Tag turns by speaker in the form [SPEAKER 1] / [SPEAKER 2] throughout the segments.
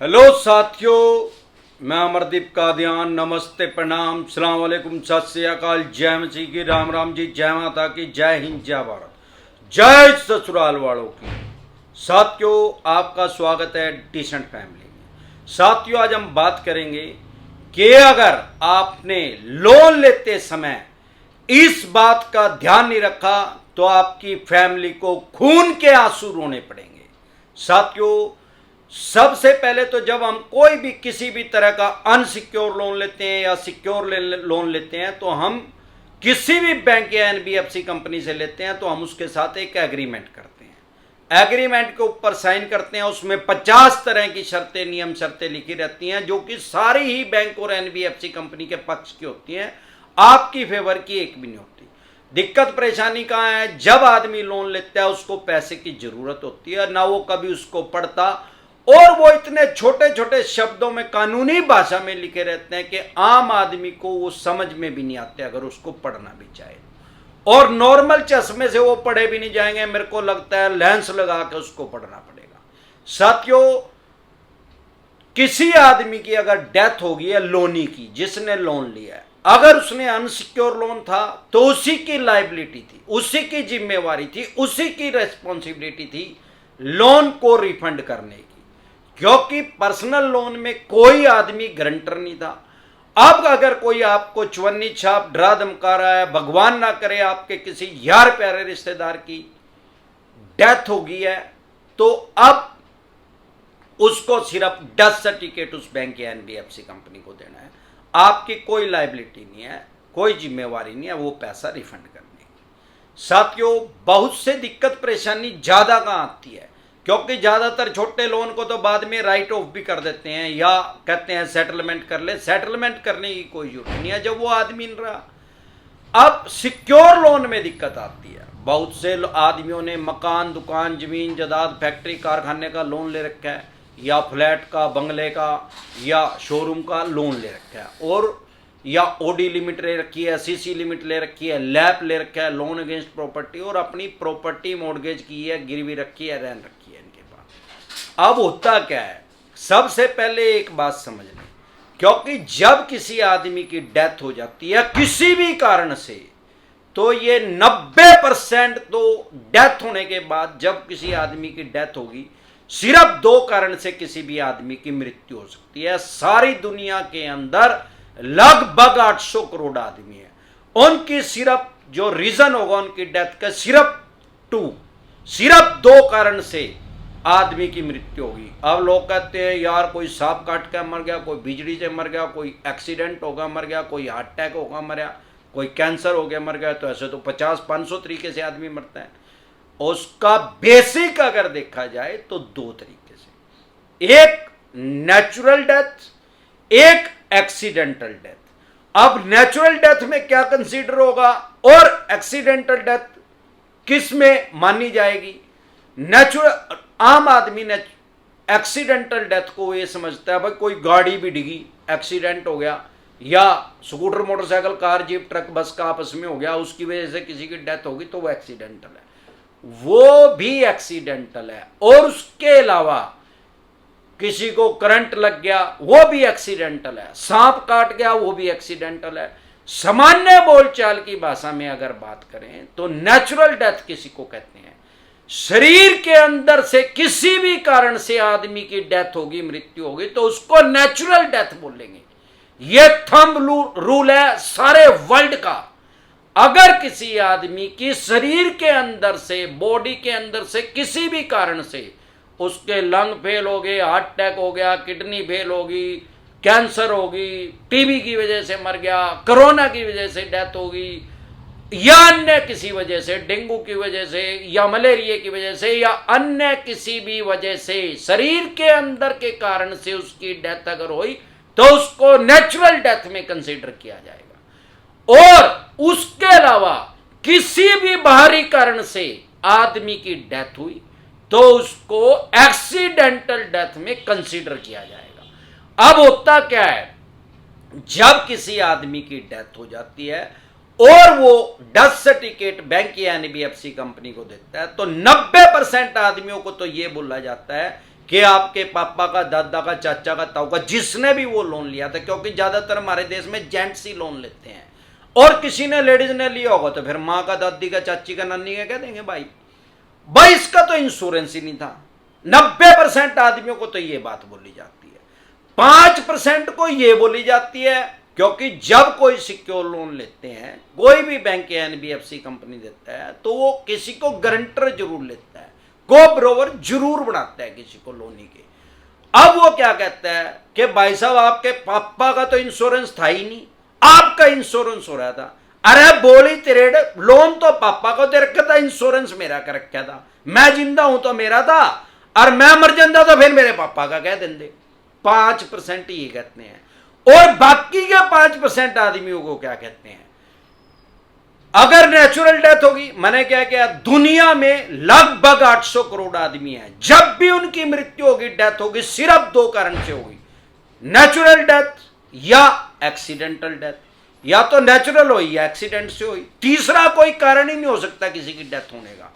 [SPEAKER 1] Hello साथियों, मैं अमरदीप कादियान। नमस्ते, प्रणाम, सलाम वालेकुम, सत श्री अकाल, जय मसीह की, राम राम जी, जय माता की, जय हिंद, जय भारत, जय ससुराल वालों की। साथियों, आपका स्वागत है डिसेंट फैमिली में। साथियों, आज हम बात करेंगे कि अगर आपने लोन लेते समय इस बात का ध्यान नहीं रखा तो आपकी फैमिली को खून के आंसू रोने पड़ेंगे। साथियों, सबसे पहले तो जब हम कोई भी किसी भी तरह का अनसिक्योर लोन लेते हैं या सिक्योर लोन लेते हैं तो हम किसी भी बैंक या एनबीएफसी कंपनी से लेते हैं तो हम उसके साथ एक एग्रीमेंट करते हैं। एग्रीमेंट के ऊपर साइन करते हैं। उसमें 50 तरह की शर्तें, नियम शर्तें लिखी रहती हैं जो कि सारी ही बैंक और एनबीएफसी कंपनी के पक्ष की होती हैं, आपकी फेवर की एक भी नहीं होती। दिक्कत परेशानी कहाँ है? जब आदमी लोन लेता है उसको पैसे की जरूरत होती है, ना वो कभी उसको पढ़ता, और वो इतने छोटे छोटे शब्दों में कानूनी भाषा में लिखे रहते हैं कि आम आदमी को वो समझ में भी नहीं आते अगर उसको पढ़ना भी चाहे, और नॉर्मल चश्मे से वो पढ़े भी नहीं जाएंगे। मेरे को लगता है लेंस लगा के उसको पढ़ना पड़ेगा। साथियों, किसी आदमी की अगर डेथ होगी है लोनी की, जिसने लोन लिया है, अगर उसने अनसिक्योर लोन था तो उसी की लायबिलिटी थी, उसी की जिम्मेवारी थी, उसी की रेस्पॉन्सिबिलिटी थी लोन को रिफंड करने की, क्योंकि पर्सनल लोन में कोई आदमी गारंटर नहीं था। अब अगर कोई आपको चवन्नी छाप डरा धमका रहा है, भगवान ना करे आपके किसी यार प्यारे रिश्तेदार की डेथ हो गई है, तो अब उसको सिर्फ डेथ सर्टिफिकेट उस बैंक या एनबीएफसी कंपनी को देना है। आपकी कोई लायबिलिटी नहीं है, कोई जिम्मेवारी नहीं है वो पैसा रिफंड करने की। साथियों, बहुत से दिक्कत परेशानी ज्यादा कहां आती है, क्योंकि ज्यादातर छोटे लोन को तो बाद में राइट ऑफ भी कर देते हैं या कहते हैं सेटलमेंट कर ले। सेटलमेंट करने की कोई जरूरत नहीं है जब वो आदमी नहीं रहा। अब सिक्योर लोन में दिक्कत आती है। बहुत से आदमियों ने मकान, दुकान, जमीन जायदाद, फैक्ट्री, कारखाने का लोन ले रखा है, या फ्लैट का, बंगले का, या शोरूम का लोन ले रखा है, और या ओडी लिमिट ले रखी है, सीसी लिमिट ले रखी है, लैप ले रखा है, लोन अगेंस्ट प्रॉपर्टी, और अपनी प्रॉपर्टी मॉर्गेज की है, गिरवी रखी है, रहन रखी है इनके पास। अब होता क्या है, सबसे पहले एक बात समझ लें, क्योंकि जब किसी आदमी की डेथ हो जाती है किसी भी कारण से, तो ये 90% तो डेथ होने के बाद, जब किसी आदमी की डेथ होगी, सिर्फ 2 कारण से किसी भी आदमी की मृत्यु हो सकती है। सारी दुनिया के अंदर लगभग 800 करोड़ आदमी है, उनकी सिर्फ जो रीजन होगा उनकी डेथ का सिर्फ 2 कारण से आदमी की मृत्यु होगी। अब लोग कहते हैं यार कोई सांप काट कर मर गया, कोई बिजली से मर गया, कोई एक्सीडेंट होगा मर गया, कोई हार्ट अटैक होगा मर गया, कोई कैंसर हो गया मर गया। तो ऐसे तो 50-500 तरीके से आदमी मरता है। उसका बेसिक अगर देखा जाए तो 2 तरीके से, एक नेचुरल डेथ, एक एक्सीडेंटल डेथ। अब नेचुरल डेथ में क्या कंसीडर होगा और एक्सीडेंटल डेथ किस में मानी जाएगी? नेचुरल आम आदमी ने एक्सीडेंटल डेथ को ये समझता है भाई कोई गाड़ी भी डिगी, एक्सीडेंट हो गया, या scooter, motorcycle, car, jeep, truck, बस का आपस में हो गया, उसकी वजह से किसी की डेथ होगी तो वो एक्सीडेंटल है। वो भी एक्सीडेंटल है। और उसके अलावा किसी को करंट लग गया वो भी एक्सीडेंटल है, सांप काट गया वो भी एक्सीडेंटल है। सामान्य बोलचाल की भाषा में अगर बात करें तो नेचुरल डेथ किसी को कहते हैं, शरीर के अंदर से किसी भी कारण से आदमी की डेथ होगी, मृत्यु होगी, तो उसको नेचुरल डेथ बोलेंगे। यह थंब रूल है सारे वर्ल्ड का। अगर किसी आदमी की शरीर के अंदर से, बॉडी के अंदर से किसी भी कारण से उसके लंग फेल हो गए, हार्ट अटैक हो गया, किडनी फेल होगी, कैंसर होगी, टीबी की वजह से मर गया, कोरोना की वजह से डेथ होगी, या अन्य किसी वजह से, डेंगू की वजह से, या मलेरिया की वजह से, या अन्य किसी भी वजह से शरीर के अंदर के कारण से उसकी डेथ अगर हुई तो उसको नेचुरल डेथ में कंसीडर किया जाएगा। और उसके अलावा किसी भी बाहरी कारण से आदमी की डेथ हुई तो उसको एक्सीडेंटल डेथ में कंसीडर किया जाएगा। अब होता क्या है, जब किसी आदमी की डेथ हो जाती है और वो डेथ सर्टिफिकेट बैंक या एनबीएफसी कंपनी को देता है तो 90% आदमियों को तो ये बोला जाता है कि आपके पापा का, दादा का, चाचा का, ताऊ का, जिसने भी वो लोन लिया था, क्योंकि ज्यादातर हमारे देश में जेंट्स ही लोन लेते हैं, और किसी ने लेडीज ने लिया होगा तो फिर माँ का, दादी का, चाची का, नानी का कह देंगे भाई इसका तो इंश्योरेंस ही नहीं था। 90% आदमियों को तो ये बात बोली जाती है, 5% को ये बोली जाती है, क्योंकि जब कोई सिक्योर लोन लेते हैं, कोई भी बैंक या एनबीएफसी कंपनी देता है, तो वो किसी को गारंटर जरूर लेता है, को ब्रोवर जरूर बनाता है किसी को लोन के। अब वो क्या कहता है कि भाई साहब आपके पापा का तो इंश्योरेंस था ही नहीं, आपका इंश्योरेंस हो रहा था। अरे बोली तेरे, लोन तो पापा को दे रखा था, इंश्योरेंस मेरा कर रखा था। मैं जिंदा हूं तो मेरा था, और मैं मर जाता तो फिर मेरे पापा का कह देंगे। 5% ये कहते हैं, और बाकी के 5% आदमियों को क्या कहते हैं, अगर नेचुरल डेथ होगी, मैंने क्या किया, दुनिया में लगभग 800 करोड़ आदमी हैं, जब भी उनकी मृत्यु होगी, डेथ होगी, सिर्फ 2 कारण से होगी, नेचुरल डेथ या एक्सीडेंटल डेथ। या तो नेचुरल हुई या एक्सीडेंट से हुई, तीसरा कोई कारण ही नहीं हो सकता किसी की डेथ होने का।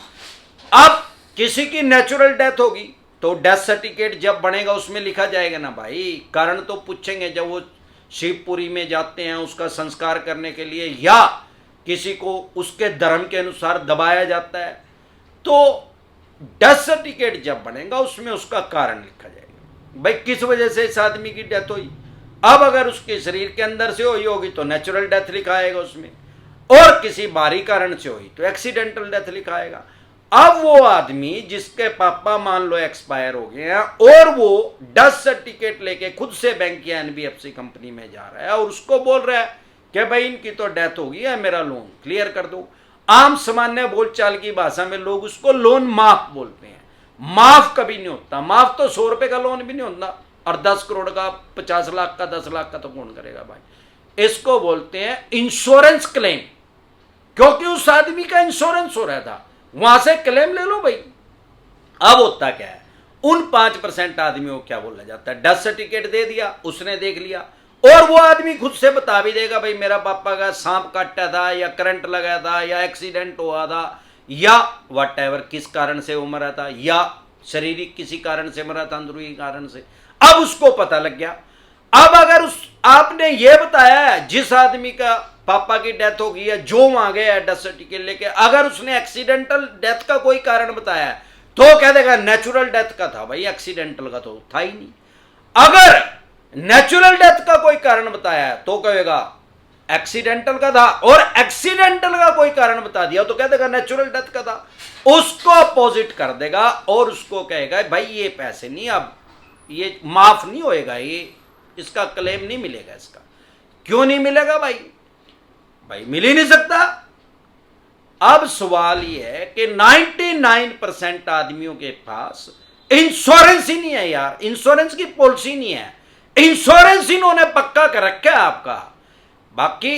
[SPEAKER 1] अब किसी की नेचुरल डेथ होगी तो डेथ सर्टिफिकेट जब बनेगा उसमें लिखा जाएगा ना भाई, कारण तो पूछेंगे जब वो शिवपुरी में जाते हैं उसका संस्कार करने के लिए, या किसी को उसके धर्म के अनुसार दबाया जाता है, तो डेथ सर्टिफिकेट जब बनेगा उसमें उसका कारण लिखा जाएगा, भाई किस वजह से इस आदमी की डेथ हुई। अब अगर उसके शरीर के अंदर से हुई होगी तो नेचुरल डेथ लिखाएगा उसमें, और किसी बाहरी कारण से हुई तो एक्सीडेंटल डेथ लिखाएगा। अब वो आदमी जिसके पापा मान लो एक्सपायर हो गए हैं, और वो डेथ सर्टिफिकेट लेके खुद से बैंक या एनबीएफसी कंपनी में जा रहा है और उसको बोल रहा है कि भाई इनकी तो डेथ हो गई है, मेरा लोन क्लियर कर दो। आम सामान्य बोलचाल की भाषा में लोग उसको लोन माफ बोलते हैं। माफ कभी नहीं होता, माफ तो 100 रुपए का लोन भी नहीं होता, और 10 करोड़ का, 50 लाख का, 10 लाख का तो कौन करेगा भाई। इसको बोलते हैं इंश्योरेंस क्लेम, क्योंकि उस आदमी का इंश्योरेंस हो रहा था, वहां से क्लेम ले लो भाई। अब होता क्या है, उन 5% आदमियों को क्या बोला जाता है, डेथ सर्टिफिकेट दे दिया, उसने देख लिया, और वो आदमी खुद से बता भी देगा भाई मेरा पापा का सांप काटा था, या करंट लगा था, या एक्सीडेंट हुआ था, या व्हाटएवर किस कारण से वो मरा था, या शारीरिक किसी कारण से मरा था, अंदरूनी कारण से। अब उसको पता लग गया। अब अगर उस आपने ये बताया है जिस आदमी का पापा की डेथ हो गई है, जो वहां गया है डेथ सर्टिफिकेट लेके, अगर उसने एक्सीडेंटल डेथ का कोई कारण बताया है तो कह देगा नेचुरल डेथ का था भाई, एक्सीडेंटल का तो था ही नहीं। अगर नेचुरल डेथ का कोई कारण बताया है तो कहेगा एक्सीडेंटल का था, और एक्सीडेंटल का कोई कारण बता दिया तो कह देगा नेचुरल डेथ का था। उसको अपोजिट कर देगा और उसको कहेगा भाई ये पैसे नहीं, अब ये माफ नहीं होएगा, ये इसका क्लेम नहीं मिलेगा। इसका क्यों नहीं मिलेगा भाई, भाई मिल ही नहीं सकता। अब सवाल ये है कि 99% आदमियों के पास इंश्योरेंस ही नहीं है यार, इंश्योरेंस की पॉलिसी नहीं है, इंश्योरेंस इन्होंने पक्का कर रखा है आपका। बाकी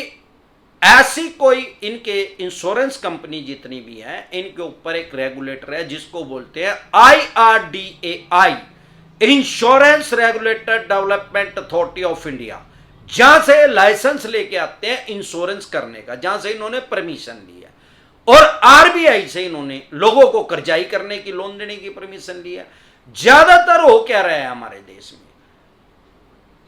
[SPEAKER 1] ऐसी कोई इनके इंश्योरेंस कंपनी जितनी भी हैं, इनके ऊपर एक रेगुलेटर है जिसको बोलते हैं IRDAI, insurance regulator development authority of India, जहां से लाइसेंस लेके आते हैं इंश्योरेंस करने का, जहां से इन्होंने परमिशन ली है। और आरबीआई से इन्होंने लोगों को कर्जाई करने की, लोन देने की परमिशन ली है। ज्यादातर हो क्या रहा है हमारे देश में,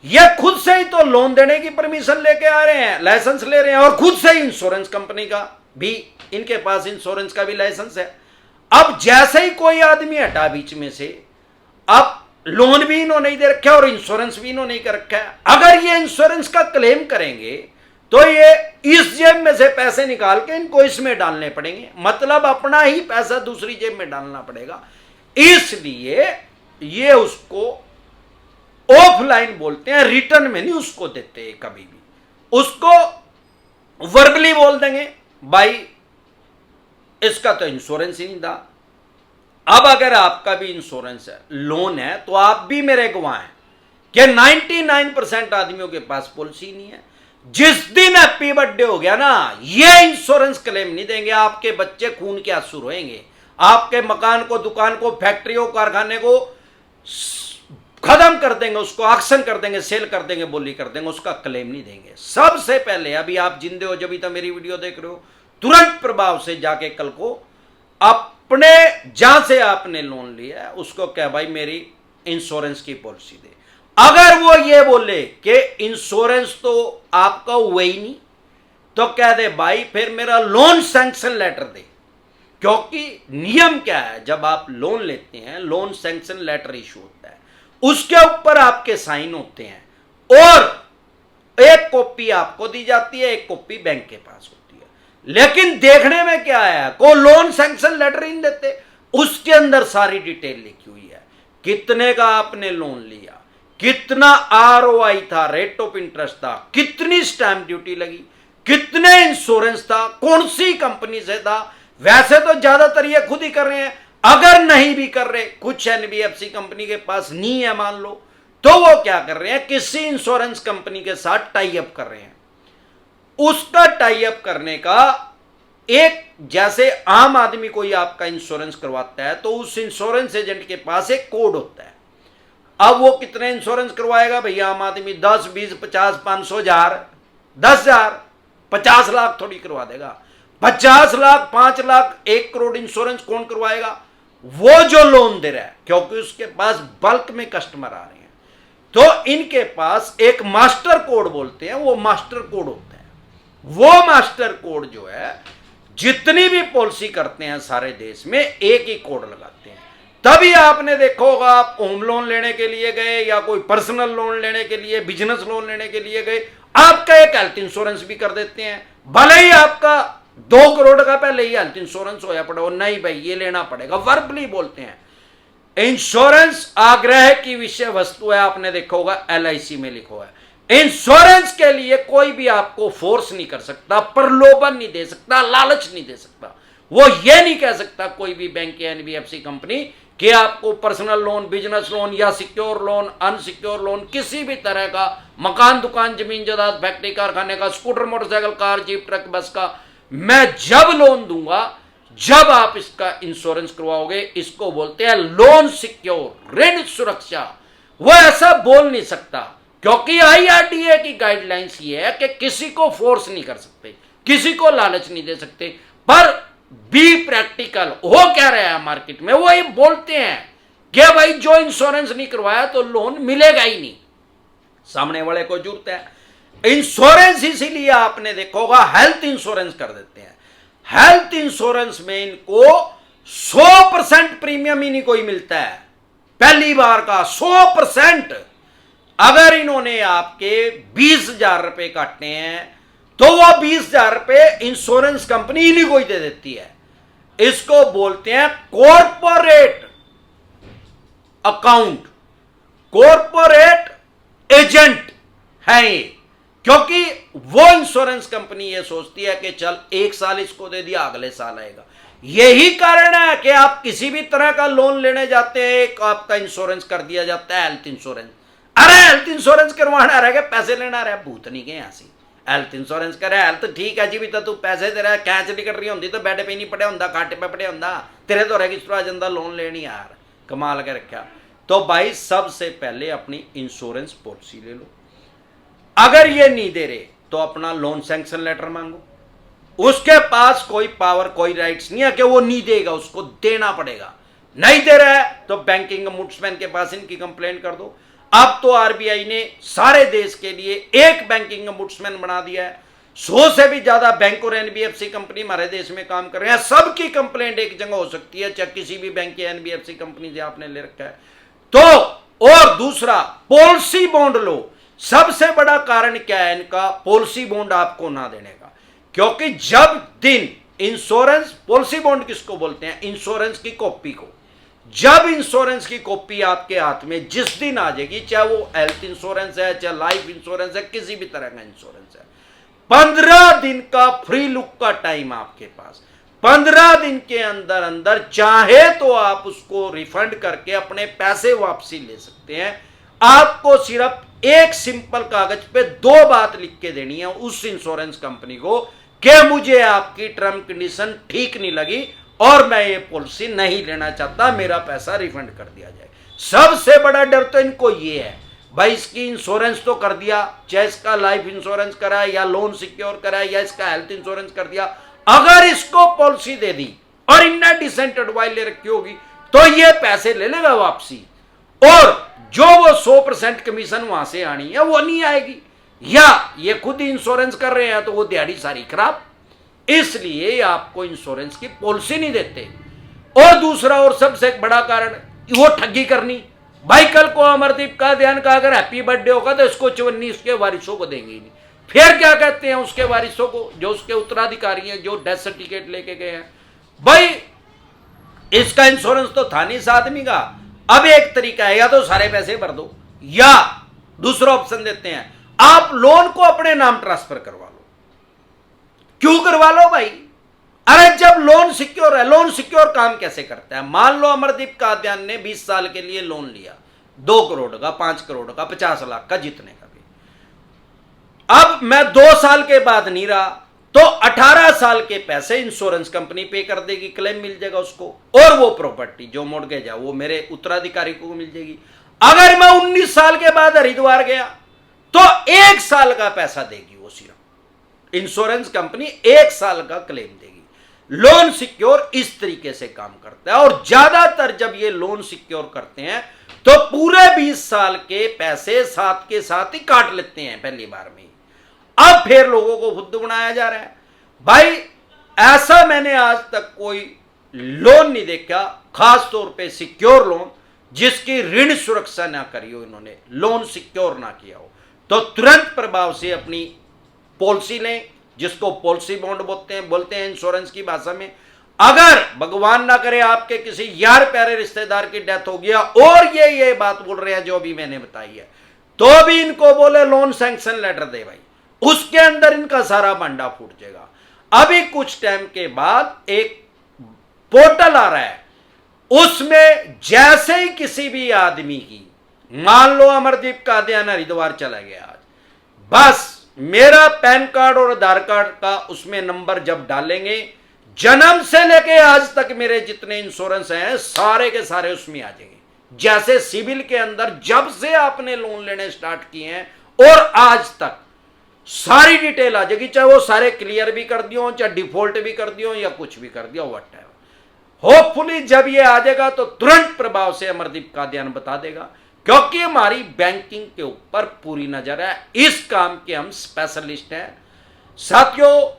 [SPEAKER 1] ये खुद से ही तो लोन देने की परमिशन लेके आ रहे हैं, लाइसेंस ले रहे हैं, और खुद से ही इंश्योरेंस कंपनी का भी, इनके पास इंश्योरेंस का भी लाइसेंस है। अब जैसे ही कोई आदमी हटा बीच में से, अब लोन भी इन्होंने नहीं दे रखा है और इंश्योरेंस भी इन्होंने नहीं कर रखा है। अगर ये इंश्योरेंस का क्लेम करेंगे तो ये इस जेब में से पैसे निकाल के इनको इसमें डालने पड़ेंगे, मतलब अपना ही पैसा दूसरी जेब में डालना पड़ेगा। इसलिए ये उसको ऑफलाइन बोलते हैं, रिटर्न में नहीं उसको देते कभी भी, उसको वर्बली बोल देंगे भाई इसका तो इंश्योरेंस ही नहीं था। अब अगर आपका भी इंश्योरेंस है, लोन है, तो आप भी मेरे गवाह हैं कि 99% आदमियों के पास पॉलिसी नहीं है। जिस दिन हैप्पी बर्थडे हो गया ना, ये इंश्योरेंस क्लेम नहीं देंगे, आपके बच्चे खून के आंसू रोएंगे, आपके मकान को, दुकान को, फैक्ट्री को, कारखाने को खत्म कर देंगे, उसको ऑक्शन कर देंगे, सेल कर देंगे, बोली कर देंगे, उसका क्लेम नहीं देंगे। सबसे पहले, अभी आप जिंदे हो, जब तक मेरी वीडियो देख रहे हो, तुरंत प्रभाव से जाके कल को अपने जहां से आपने लोन लिया है उसको क्या भाई मेरी इंश्योरेंस की पॉलिसी दे। अगर वो ये बोले कि इंश्योरेंस तो आपका हुआ ही नहीं, तो कह दे भाई फिर मेरा लोन सैंक्शन लेटर दे। क्योंकि नियम क्या है, जब आप लोन लेते हैं लोन सैंक्शन लेटर इशू होता है, उसके ऊपर आपके साइन होते हैं और एक कॉपी आपको दी जाती है, एक कॉपी बैंक के पास होती है। लेकिन देखने में क्या है, को लोन सैंक्शन लेटर ही नहीं देते, उसके अंदर सारी डिटेल लिखी हुई है, कितने का आपने लोन लिया, कितना आरओआई था, रेट ऑफ इंटरेस्ट था, कितनी स्टैंप ड्यूटी लगी, कितने इंश्योरेंस था, कौन सी कंपनी से था। वैसे तो ज्यादातर ये खुद ही कर रहे हैं, अगर नहीं भी कर रहे, कुछ एनबीएफसी कंपनी के पास नहीं है मान लो, तो वो क्या कर रहे हैं, किसी इंश्योरेंस कंपनी के साथ टाई अप कर रहे हैं। उसका टाई अप करने का एक, जैसे आम आदमी कोई आपका इंश्योरेंस करवाता है तो उस इंश्योरेंस एजेंट के पास एक कोड होता है। अब वो कितने इंश्योरेंस करवाएगा भैया आम आदमी, 10, 20, 50, 500, 1000, 10,000, 50 लाख थोड़ी करवा देगा। 50 लाख, 5 लाख, 1 करोड़ इंश्योरेंस कौन करवाएगा? वो जो लोन दे रहा है, क्योंकि उसके पास बल्क में कस्टमर आ रहे हैं। तो इनके पास एक मास्टर कोड बोलते हैं, वो मास्टर कोड होता है। वो मास्टर कोड जो है, जितनी भी पॉलिसी करते हैं सारे देश में एक ही कोड लगाते हैं। तभी आपने देखा होगा, आप होम लोन लेने के लिए गए या कोई पर्सनल लोन लेने के लिए, बिजनेस लोन लेने के लिए गए, आपका एक हेल्थ इंश्योरेंस भी कर देते हैं। भले ही आपका 2 करोड़ का पहले ही हेल्थ इंश्योरेंस होया पड़ा, नहीं भाई ये लेना पड़ेगा, वर्बली बोलते हैं। इंश्योरेंस आग्रह की विषय वस्तु है, आपने देखा होगा एलआईसी में लिखा हुआ है। इंश्योरेंस के लिए कोई भी आपको फोर्स नहीं कर सकता, प्रलोभन नहीं दे सकता, लालच नहीं दे सकता। वो ये नहीं कह सकता कोई भी बैंक या एनबीएफसी कंपनी कि आपको पर्सनल लोन, बिजनेस लोन या सिक्योर लोन, अनसिक्योर लोन, किसी भी तरह का, मकान, दुकान, जमीन जायदाद, फैक्ट्री, कारखाने का, scooter, motorcycle, car, jeep, truck, बस का, मैं जब लोन दूंगा, जब आप इसका इंश्योरेंस करवाओगे, इसको बोलते हैं लोन सिक्योर, ऋण सुरक्षा। वो ऐसा बोल नहीं सकता, क्योंकि आईआरडीए की गाइडलाइंस ये है कि किसी को फोर्स नहीं कर सकते, किसी को लालच नहीं दे सकते। पर बी प्रैक्टिकल, हो क्या रहा है मार्केट में, वो ये बोलते हैं कि भाई जो इंश्योरेंस नहीं करवाया तो लोन मिलेगा ही नहीं। सामने वाले को जरूरत है इंश्योरेंस, इसीलिए आपने देखा होगा हेल्थ इंश्योरेंस कर देते हैं। हेल्थ इंश्योरेंस में इनको 100% प्रीमियम ही नहीं कोई मिलता है, पहली बार का 100%। अगर इन्होंने आपके 20,000 रुपए काटने हैं तो वो 20,000 रुपए इंश्योरेंस कंपनी ही नहीं कोई दे देती है। इसको बोलते हैं कॉर्पोरेट अकाउंट, कॉर्पोरेट एजेंट है ये। क्योंकि वो इंश्योरेंस कंपनी ये सोचती है कि चल 1 साल इसको दे दिया, अगले साल आएगा। यही कारण है कि आप किसी भी तरह का लोन लेने जाते हैं, एक आपका इंश्योरेंस कर दिया जाता है, हेल्थ इंश्योरेंस। अरे हेल्थ इंश्योरेंस करवाना रह गया, पैसे लेना रहा, भूत नहीं गए ऐसी। हेल्थ इंश्योरेंस करे, हेल्थ ठीक है जी, भी तो तू पैसे दे रहा है, कैच निकल रही होंगी तो बेड पे नहीं पड़े होंगे, खाटे पे पड़े होंगे, तेरे तो रजिस्टर आ जाता लोन लेनी यार, कमाल के रखा। तो भाई सबसे पहले अपनी इंश्योरेंस पॉलिसी ले लो। अगर ये नहीं दे रहे तो अपना लोन सैंक्शन लेटर मांगो। उसके पास कोई पावर, कोई राइट्स नहीं है कि वो नहीं देगा, उसको देना पड़ेगा। नहीं दे रहा है तो बैंकिंग ombudsman के पास इनकी कंप्लेंट कर दो। अब तो आरबीआई ने सारे देश के लिए एक बैंकिंग ombudsman बना दिया है। 100 से भी ज्यादा बैंक और एनबीएफसी कंपनी हमारे देश में काम कर रहे हैं। सबकी कंप्लेंट एक जगह हो सकती है, चाहे किसी भी बैंक या एनबीएफसी कंपनी से आपने ले रखा है तो। और दूसरा, पॉलिसी बॉन्ड लो। सबसे बड़ा कारण क्या है इनका, पॉलिसी बॉन्ड आपको ना देने का। क्योंकि जब दिन इंश्योरेंस, पॉलिसी बॉन्ड किसको बोलते हैं, इंश्योरेंस की कॉपी को। जब इंश्योरेंस की कॉपी आपके हाथ में जिस दिन आ जाएगी, चाहे वो हेल्थ इंश्योरेंस है, चाहे लाइफ इंश्योरेंस है, किसी भी तरह का इंश्योरेंस है, 15 दिन का फ्री लुक का टाइम आपके पास। 15 दिन के अंदर अंदर चाहे तो आप उसको रिफंड करके अपने पैसे वापसी ले सकते हैं। आपको सिर्फ एक सिंपल कागज पे 2 बात लिख के देनी है उस इंश्योरेंस कंपनी को कि मुझे आपकी टर्म कंडीशन ठीक नहीं लगी और मैं ये पॉलिसी नहीं लेना चाहता, मेरा पैसा रिफंड कर दिया जाए। सबसे बड़ा डर तो इनको ये है, भाई इसकी इंश्योरेंस तो कर दिया, चाहे इसका लाइफ इंश्योरेंस करा है या लोन सिक्योर करा है या इसका हेल्थ इंश्योरेंस कर दिया, अगर इसको पॉलिसी दे दी और इनने डिसेंट एडवाइस ले रखी होगी तो ये पैसे ले लेगा वापसी। और जो वो 100% कमीशन वहां से आनी है वो नहीं आएगी, या ये खुद इंश्योरेंस कर रहे हैं तो वो दिहाड़ी सारी खराब, इसलिए आपको इंश्योरेंस की पॉलिसी नहीं देते। और दूसरा और सबसे बड़ा कारण वो ठगी करनी। भाई कल को अमरदीप कादियान का अगर हैप्पी बर्थडे होगा तो इसको चवन्नी उसके वारिसों को देंगे ही नहीं। फिर क्या कहते हैं उसके वारिसों को, जो उसके उत्तराधिकारी हैं, जो डेथ सर्टिफिकेट लेके गए हैं, भाई इसका इंश्योरेंस तो था नहीं इस आदमी का। अब एक तरीका है, या तो सारे पैसे भर दो, या दूसरा ऑप्शन देते हैं आप लोन को अपने नाम ट्रांसफर करवा लो। क्यों करवा लो भाई? अरे जब लोन सिक्योर है, लोन सिक्योर काम कैसे करता है? मान लो अमरदीप कादियान ने 20 साल के लिए लोन लिया, 2 करोड़ का, 5 करोड़ का, 50 लाख का, जितने का भी। अब मैं 2 साल के बाद नहीं रहा तो 18 साल के पैसे इंश्योरेंस कंपनी पे कर देगी, क्लेम मिल जाएगा उसको, और वो प्रॉपर्टी जो मॉर्गेज है वो मेरे उत्तराधिकारी को मिल जाएगी। अगर मैं 19 साल के बाद हरिद्वार गया तो 1 साल का पैसा देगी वो, सिर्फ इंश्योरेंस कंपनी 1 साल का क्लेम देगी। लोन सिक्योर इस तरीके से काम करता है, और ज्यादातर जब ये लोन सिक्योर करते हैं तो पूरे 20 साल के पैसे साथ के साथ ही काट लेते हैं पहली बार में। अब फिर लोगों को बुद्ध बनाया जा रहा है। भाई ऐसा मैंने आज तक कोई लोन नहीं देखा, खास तौर पे सिक्योर लोन, जिसकी ऋण सुरक्षा ना करी हो इन्होंने, लोन सिक्योर ना किया हो, तो तुरंत प्रभाव से अपनी पॉलिसी लें, जिसको पॉलिसी बॉन्ड बोलते हैं इंश्योरेंस की भाषा में। अगर भगवान ना करे आपके किसी यार प्यारे रिश्तेदार की डेथ हो गया और ये बात बोल रहे हैं जो भी मैंने बताई है, तो भी इनको बोले लोन सैंक्शन लेटर दे भाई, उसके अंदर इनका सारा बंडा फूट जाएगा। अभी कुछ टाइम के बाद एक पोर्टल आ रहा है, उसमें जैसे ही किसी भी आदमी की, मान लो अमरदीप कादियान हरिद्वार चला गया आज, बस मेरा पैन कार्ड और आधार कार्ड का उसमें नंबर जब डालेंगे, जन्म से लेके आज तक मेरे जितने इंश्योरेंस हैं सारे के सारे उसमें आ जाएंगे। जैसे सिविल के अंदर जब से आपने लोन लेने स्टार्ट किए हैं और आज तक सारी डिटेल आ जाएगी, चाहे वो सारे क्लियर भी कर दियो, चाहे डिफॉल्ट भी कर दियो, या कुछ भी कर दियो, व्हाटएवर। होपफुली जब ये आ जाएगा तो तुरंत प्रभाव से अमरदीप कादियान बता देगा, क्योंकि हमारी बैंकिंग के ऊपर पूरी नजर है, इस काम के हम स्पेशलिस्ट हैं। साथियों,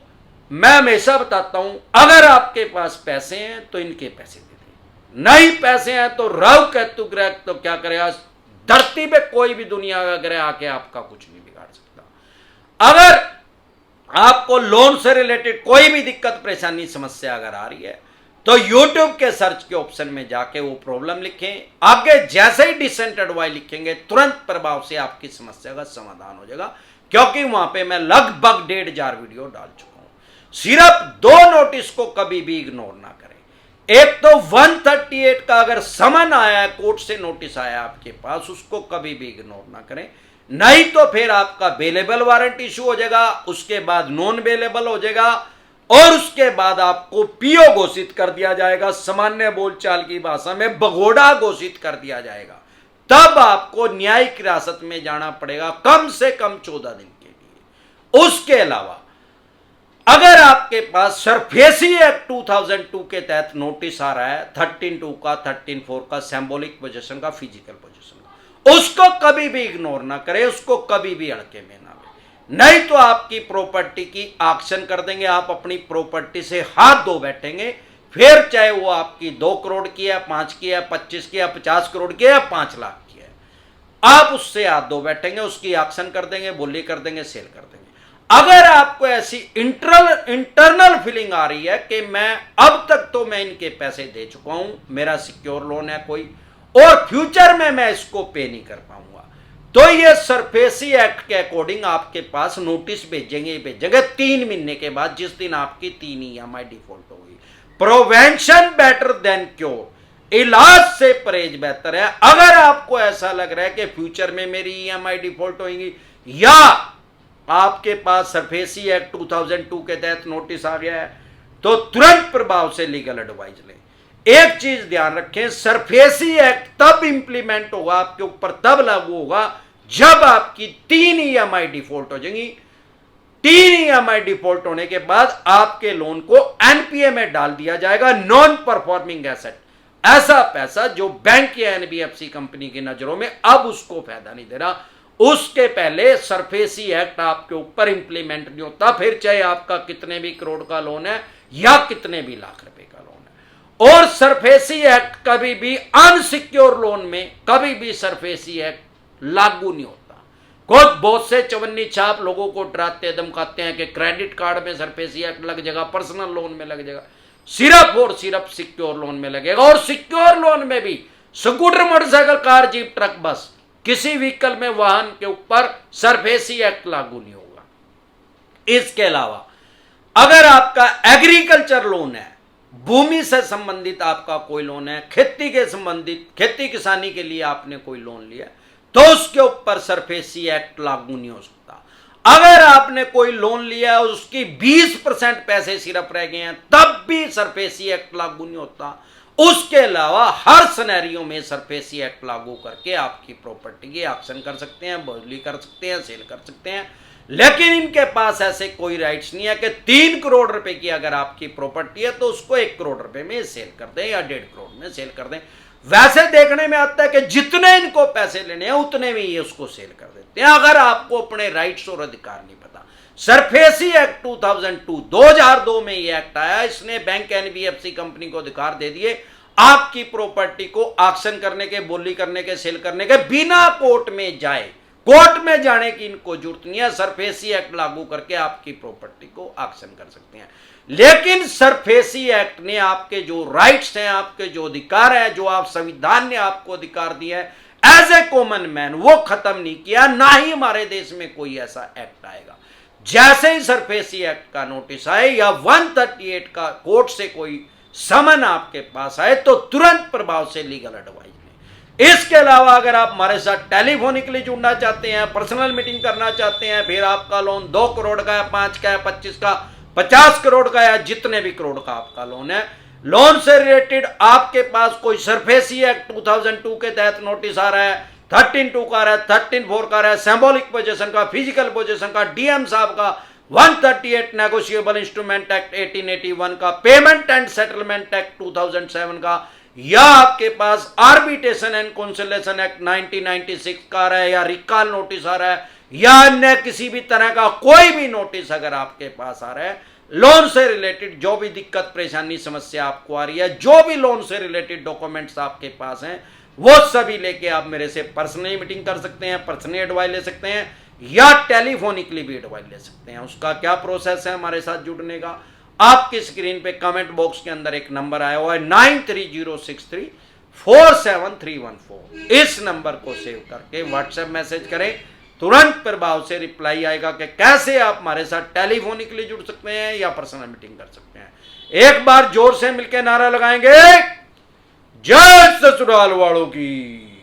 [SPEAKER 1] मैं हमेशा बताता हूं, अगर आपके पास पैसे हैं तो इनके पैसे दे दें, नहीं पैसे हैं तो राहु केतु ग्रह तो क्या करेगा, धरती पे कोई भी दुनिया का ग्रह आके आपका कुछ नहीं बिगाड़ सकता। अगर आपको लोन से रिलेटेड कोई भी दिक्कत, परेशानी, समस्या अगर आ रही है तो YouTube के सर्च के ऑप्शन में जाके वो प्रॉब्लम लिखें, आगे जैसे ही डिसेंटेड वाई लिखेंगे तुरंत प्रभाव से आपकी समस्या का समाधान हो जाएगा, क्योंकि वहां पे मैं लगभग 1,500 वीडियो डाल चुका हूं। सिर्फ 2 नोटिस को कभी भी इग्नोर ना करें। एक तो 138 का अगर समन आया है, कोर्ट से नोटिस आया आपके पास, उसको कभी भी इग्नोर ना करें, नहीं तो फिर आपका बेलेबल वारंट इशू हो जाएगा, उसके बाद नॉन बेलेबल हो जाएगा, और उसके बाद आपको पीओ घोषित कर दिया जाएगा, सामान्य बोलचाल की भाषा में भगोड़ा घोषित कर दिया जाएगा। तब आपको न्यायिक हिरासत में जाना पड़ेगा कम से कम 14 दिन के लिए। उसके अलावा अगर आपके पास सरफेसी एक्ट 2002 के तहत नोटिस आ रहा है, 13(2) का, 13(4) का, सिंबॉलिक पोजीशन का, फिजिकल पोजीशन का, उसको कभी भी इग्नोर ना करें, उसको कभी भी अड़के में ना, नहीं तो आपकी प्रॉपर्टी की ऑक्शन कर देंगे, आप अपनी प्रॉपर्टी से हाथ धो बैठेंगे, फिर चाहे वो आपकी 2 करोड़ की है, 5 की है, 25 की है, 50 करोड़ की है, 5 लाख की है, आप उससे हाथ धो बैठेंगे, उसकी ऑक्शन कर देंगे, बोली कर देंगे, सेल कर देंगे। अगर आपको ऐसी इंटरनल फीलिंग आ रही है कि मैं अब तक तो मैं इनके पैसे दे चुका हूं, मेरा सिक्योर लोन है कोई, और फ्यूचर में मैं इसको पे नहीं कर पाऊंगा, तो ये सरफेसी एक्ट के अकॉर्डिंग आपके पास नोटिस भेजेंगे 3 महीने के बाद, जिस दिन आपकी 3 EMI डिफॉल्ट होगी। प्रिवेंशन बेटर देन क्योर, इलाज से परहेज बेहतर है। अगर आपको ऐसा लग रहा है कि फ्यूचर में मेरी EMI डिफॉल्ट होगी, या आपके पास सरफेसी एक्ट 2002 के तहत नोटिस आ गया है, तो तुरंत प्रभाव से लीगल एडवाइस लें। एक चीज ध्यान रखें, सरफेसी एक्ट तब इंप्लीमेंट होगा आपके ऊपर, तब लागू होगा जब आपकी 3 EMI डिफॉल्ट हो जाएंगी। 3 EMI डिफॉल्ट होने के बाद आपके लोन को NPA में डाल दिया जाएगा, नॉन परफॉर्मिंग एसेट। ऐसा पैसा जो बैंक या एनबीएफसी कंपनी की नजरों में अब उसको फायदा नहीं दे रहा, उसके पहले सरफेसी एक्ट आपके ऊपर इंप्लीमेंट नहीं होता, फिर चाहे आपका कितने भी करोड़ का लोन है या कितने भी लाख रुपए का लोन है। और सरफेसी एक्ट कभी भी अनसिक्योर लोन में कभी भी सरफेसी एक्ट लागू नहीं होता। खुद बहुत से चवन्नी छाप लोगों को डराते धमकाते हैं कि क्रेडिट कार्ड में सरफेसी एक्ट लग जाएगा, पर्सनल लोन में लग जाएगा, सिर्फ और सिर्फ सिक्योर लोन में लगेगा। और सिक्योर लोन में भी scooter, motorcycle, car, jeep, truck, बस, किसी व्हीकल में वाहन के ऊपर सरफेसी एक्ट लागू नहीं होगा। इसके अलावा अगर आपका एग्रीकल्चर लोन है, भूमि से संबंधित आपका कोई लोन है, खेती के संबंधित, खेती किसानी के लिए आपने कोई लोन लिया, तो उसके ऊपर सरफेसी एक्ट लागू नहीं हो सकता। अगर आपने कोई लोन लिया है उसकी 20% पैसे सिर्फ रह गए हैं, तब भी सरफेसी एक्ट लागू नहीं होता। उसके अलावा हर सिनेरियो में सरफेसी एक्ट लागू करके आपकी प्रॉपर्टी की ऑक्शन कर सकते हैं, बदली कर सकते हैं, सेल कर सकते हैं। लेकिन इनके पास ऐसे कोई राइट्स नहीं है कि 3 करोड़ रुपए की अगर आपकी प्रॉपर्टी है तो उसको 1 करोड़ रुपए में सेल कर दें या 1.5 करोड़ में सेल कर दें। वैसे देखने में आता है कि जितने इनको पैसे लेने हैं उतने में ये उसको सेल कर देते हैं, अगर आपको अपने राइट्स और अधिकार नहीं पता। सरफेसी एक्ट 2002 में ये एक्ट आया, इसने बैंक एनबीएफसी कंपनी को अधिकार दे दिए आपकी प्रॉपर्टी को ऑक्शन करने के, बोली करने के, सेल करने के, बिना कोर्ट में जाए। कोर्ट में जाने की इनको जरूरत नहीं है, सरफेसी एक्ट लागू करके आपकी प्रॉपर्टी को ऑक्शन कर सकते हैं। लेकिन सरफेसी एक्ट ने आपके जो राइट्स हैं, आपके जो अधिकार है, जो आप संविधान ने आपको अधिकार दिया है एज ए कॉमन मैन, वो खत्म नहीं किया। ना ही हमारे देश में कोई ऐसा एक्ट आएगा। जैसे ही सरफेसी एक्ट का नोटिस आए या 138 का कोर्ट से कोई समन आपके पास आए तो तुरंत प्रभाव से लीगल एडवाइस लें। इसके अलावा अगर आप हमारे साथ टेलीफोनिकली जुड़ना चाहते हैं, पर्सनल मीटिंग करना चाहते हैं, फिर आपका लोन 2 करोड़ का है, 5 का है, 25 का, 50 करोड़ का है, जितने भी करोड़ का आपका लोन है, लोन से रिलेटेड आपके पास कोई सरफेसी एक्ट 2002 के तहत नोटिस आ रहा है, 13(2) का आ रहा है, 13(4) का आ रहा है, सिंबॉलिक पोजीशन का, फिजिकल पोजीशन का, डीएम साहब का, 138 नेगोशिएबल इंस्ट्रूमेंट एक्ट 1881 का, पेमेंट एंड सेटलमेंट एक्ट 2007 का, या आपके पास आर्बिट्रेशन एंड कंसोलिडेशन एक्ट 1996 का आ रहा है, या रिकॉल नोटिस आ रहा है, या अन्य किसी भी तरह का कोई भी नोटिस अगर आपके पास आ रहा है, लोन से रिलेटेड जो भी दिक्कत, परेशानी, समस्या आपको आ रही है, जो भी लोन से रिलेटेड डॉक्यूमेंट्स आपके पास हैं, वो सभी लेके आप मेरे से पर्सनली मीटिंग कर सकते हैं, पर्सनली एडवाइस ले सकते हैं, या टेलीफोनिकली भी एडवाइस ले सकते हैं। उसका क्या प्रोसेस है हमारे साथ जुड़ने का, आपकी स्क्रीन पे कमेंट बॉक्स के अंदर एक नंबर आया हुआ है 9306347314। इस नंबर को सेव करके व्हाट्सएप मैसेज करें, तुरंत प्रभाव से रिप्लाई आएगा कि कैसे आप हमारे साथ टेलीफोनिकली जुड़ सकते हैं या पर्सनल मीटिंग कर सकते हैं। एक बार जोर से मिलकर नारा लगाएंगे, जय ससुराल वालों की।